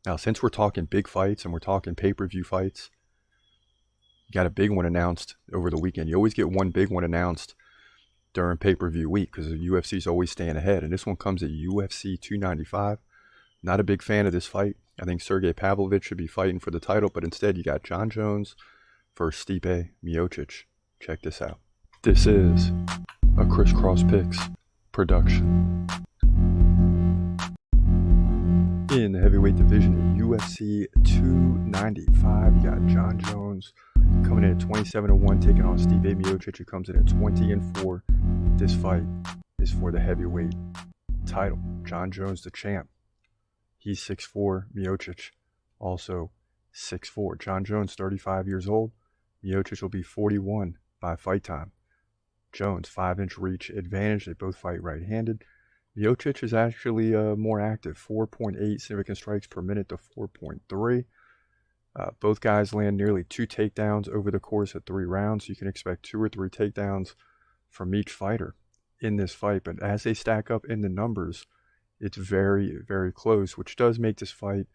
Now, since we're talking big fights and we're talking pay-per-view fights, you got a big one announced over the weekend. You always get one big one announced during pay-per-view week because the UFC is always staying ahead. And this one comes at UFC 295. Not a big fan of this fight. I think Sergey Pavlovich should be fighting for the title, but instead you got Jon Jones versus Stipe Miocic. Check this out. This is a Crisscross Picks production. In the heavyweight division of UFC 295, you got Jon Jones coming in at 27-1, taking on Stipe Miocic, who comes in at 20-4. This fight is for the heavyweight title. Jon Jones, the champ. He's 6'4". Miocic, also 6'4". Jon Jones, 35 years old. Miocic will be 41 by fight time. Jones, 5-inch reach advantage. They both fight right-handed. Miocic is actually more active, 4.8 significant strikes per minute to 4.3. Both guys land nearly 2 takedowns over the course of 3 rounds. You can expect 2 or 3 takedowns from each fighter in this fight. But as they stack up in the numbers, it's very, very close, which does make this fight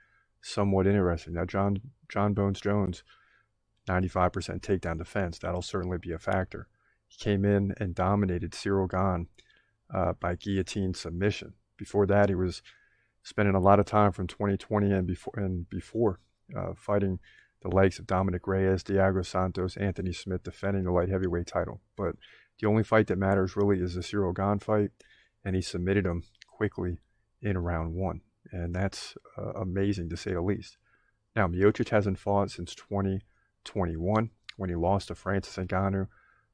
somewhat interesting. Now, Jon Bones Jones, 95% takedown defense. That'll certainly be a factor. He came in and dominated Cyril Gane by guillotine submission. Before that, he was spending a lot of time from 2020 and before fighting the likes of Dominic Reyes, Thiago Santos, Anthony Smith, defending the light heavyweight title. But the only fight that matters really is the Cyril Gane fight, and he submitted him quickly in round 1. And that's amazing, to say the least. Now, Miocic hasn't fought since 2021 when he lost to Francis Ngannou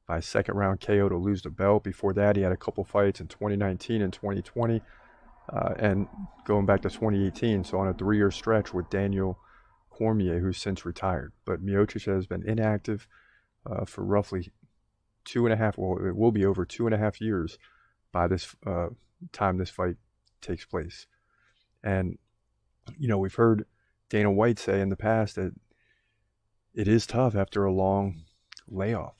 by second round KO to lose the belt. Before that, he had a couple fights in 2019 and 2020, and going back to 2018, so on a 3-year stretch with Daniel Cormier, who's since retired. But Miocic has been inactive for roughly 2.5, well, it will be over 2.5 years by this time this fight takes place. And, you know, we've heard Dana White say in the past that it is tough after a long layoff.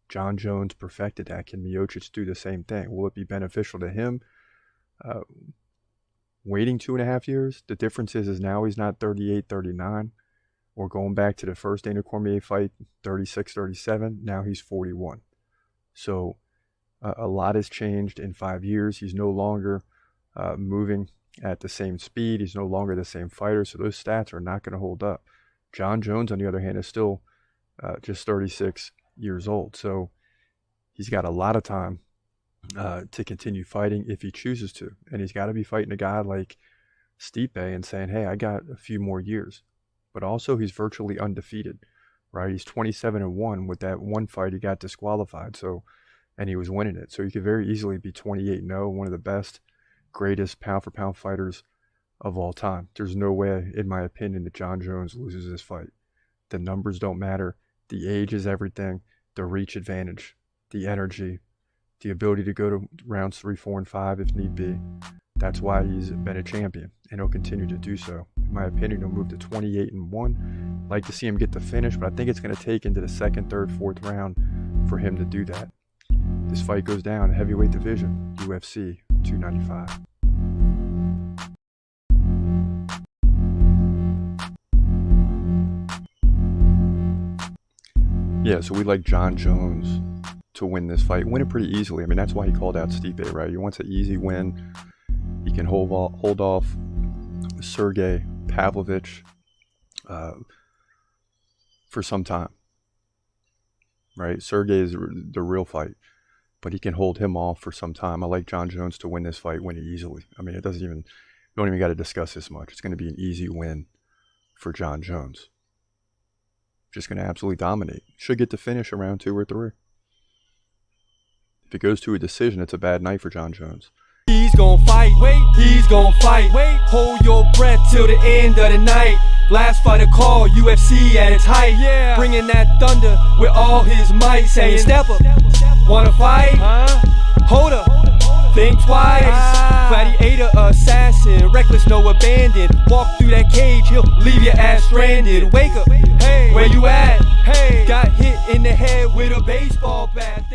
Jon Jones perfected that. Can Miocic do the same thing? Will it be beneficial to him? Waiting 2.5 years, the difference is now he's not 38, 39, or going back to the first Dana Cormier fight, 36, 37. Now he's 41. So a lot has changed in 5 years. He's no longer moving at the same speed. He's no longer the same fighter. So those stats are not going to hold up. Jon Jones, on the other hand, is still just 36 years old. So he's got a lot of time to continue fighting if he chooses to. And he's got to be fighting a guy like Stipe and saying, hey, I got a few more years. But also he's virtually undefeated, right? He's 27-1 with that one fight he got disqualified. So, and he was winning it. So he could very easily be 28-0, one of the best, greatest pound-for-pound fighters of all time. There's no way, in my opinion, that Jon Jones loses this fight. The numbers don't matter. The age is everything. The reach advantage, the energy, the ability to go to rounds 3, 4, and 5 if need be. That's why he's been a champion, and he'll continue to do so. In my opinion, he'll move to 28-1. I'd like to see him get the finish, but I think it's going to take into the 2nd, 3rd, 4th round for him to do that. This fight goes down in heavyweight division, UFC 295. Yeah, so we'd like Jon Jones to win this fight. Win it pretty easily. I mean, that's why he called out Stipe, right? He wants an easy win. He can hold off Sergey Pavlovich for some time, right? Sergey is the real fight, but he can hold him off for some time. I like Jon Jones to win this fight, win it easily. I mean, we don't even got to discuss this much. It's going to be an easy win for Jon Jones. Just going to absolutely dominate. Should get to finish around 2 or 3. If it goes to a decision, it's a bad night for Jon Jones. He's gonna fight, wait, he's gonna fight, wait, hold your breath till the end of the night. Last fighter call, UFC at its height, yeah. Bringing that thunder with all his might, saying step up, wanna fight, hold up, think twice, gladiator, assassin, reckless, no abandon, walk through that cage, he'll leave your ass stranded, wake up, hey, where you at, hey, got hit in the head with a baseball bat.